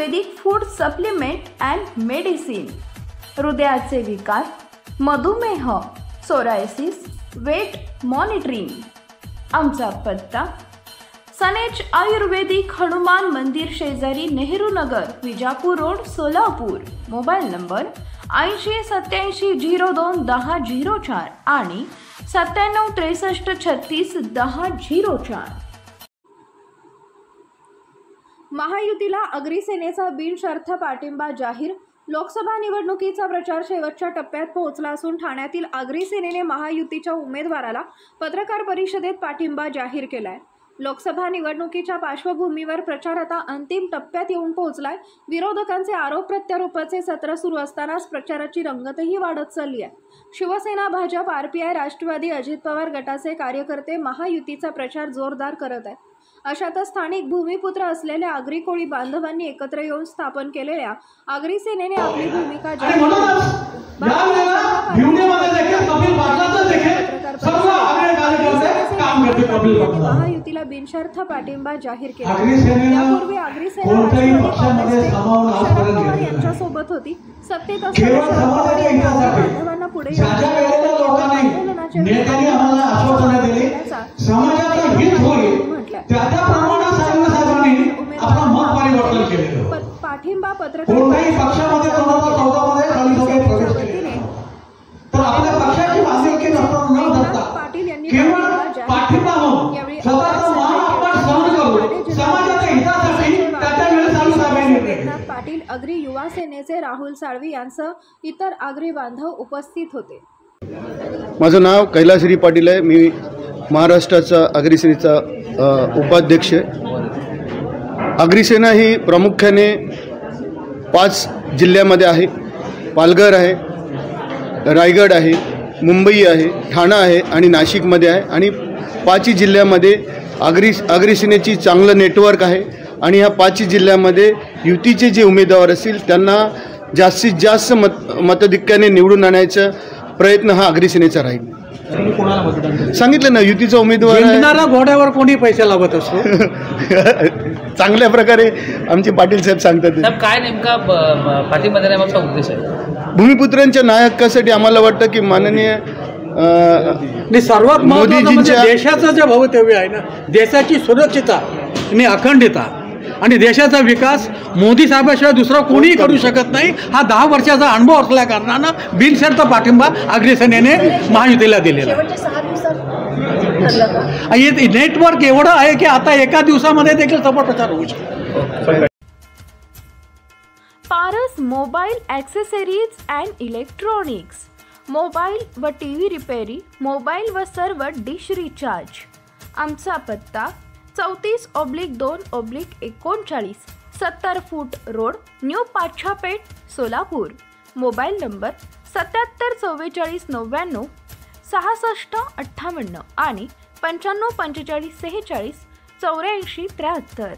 Ayurvedic food supplement and medicine, हृदयाचे विकार, मधुमेह, सोरायसिस, वेट मॉनिटरिंग। आमचा पत्ता सनेज आयुर्वेदिक हनुमान मंदिर शेजारी Nehru Nagar, Vijapur road, Solapur. Mobile number 8087021004 आणि 9763361004। महायुतीला अग्रिसेनेचा बिनशर्त पाठिंबा जाहीर। लोकसभा निवडणुकीचा प्रचार शेवटच्या टप्प्यात पोहोचला असून ठाण्यातील अग्रिसेनेने महायुतीच्या उमेदवाराला पत्रकार परिषदेत पाठिंबा जाहीर केलाय। लोकसभा निवडणुकीच्या पार्श्वभूमीवर प्रचार आता अंतिम टप्प्यात येऊन पोहोचलाय। विरोधकांचे आरोप प्रत्यारोपाचे सत्र सुरू असतानाच प्रचाराची रंगतही वाढत चालली आहे। शिवसेना, भाजप, आरपीआय, राष्ट्रवादी, अजित पवार गटाचे कार्यकर्ते महायुतीचा प्रचार जोरदार करत आहेत। अशातच स्थानिक भूमिपुत्र असलेल्या आगरी कोळी बांधवांनी एकत्र येऊन स्थापन केलेल्या अग्रिसेनेने आपली भूमिका जाहीर केली। महायुतीला बिनशर्त पाठिंबा जाहीर केला। यापूर्वी अग्रिसेना यांच्यासोबत होती। सत्तेत असताना बांधवांना पुढे पाठिंबा पत्रकार पाटील यांनी पाटील, अग्री युवा सेनेचे राहुल साळवी यांसह इतर आगरी बांधव उपस्थित होते। माझं नाव कैलासरी पाटील आहे। मी महाराष्ट्राचा अग्रिसेनेचा उपाध्यक्ष आहे। अग्रिसेना ही प्रामुख्याने 5 जिल्ह्यामध्ये आहे। पालघर आहे, रायगड आहे, मुंबई आहे, ठाणा आहे आणि नाशिकमध्ये आहे। आणि 5 जिल्ह्यामध्ये अग्रिसेनेची चांगलं नेटवर्क आहे आणि ह्या 5 जिल्ह्यामध्ये युतीचे जे उमेदवार असतील त्यांना जास्तीत जास्त मतधिक्याने निवडून आणायचा प्रयत्न हा अग्रिसेनेचा राहील। सांगितलं ना, युतीचा उमेदवार घोड्यावर कोणी पैसे लावत असतो। चांगल्या प्रकारे आमचे पाटील साहेब सांगतात। काय नेमका पाठिंबा देण्यामागचा उद्देश आहे? भूमिपुत्रांच्या नायकासाठी आम्हाला वाटतं की माननीय सर्वात मोदीजींच्या देशाचं जे भवितव्य आहे ना, देशाची सुरक्षितता आणि अखंडता आणि देशाचा विकास मोदी साहेबाशिवाय दुसरा कोणीही करू शकत नाही। हा 10 वर्षाचा अनुभव असल्या कारणानं बिनशर्त पाठिंबा अग्रिसेनेने महायुतीला दिलेला आहे। नेटवर्क एवढं आहे की आता एका दिवसामध्ये देखील सपोर्ट प्रचार होऊ शकतो। Paras mobile accessories and electronics, mobile व टीव्ही रिपेरी, मोबाईल व सर्व डिश रिचार्ज। आमचा पत्ता 34/2/39 70 फूट road, new Pachhapeth, Solapur. Mobile number 774499 6658 आणि 954546 8473।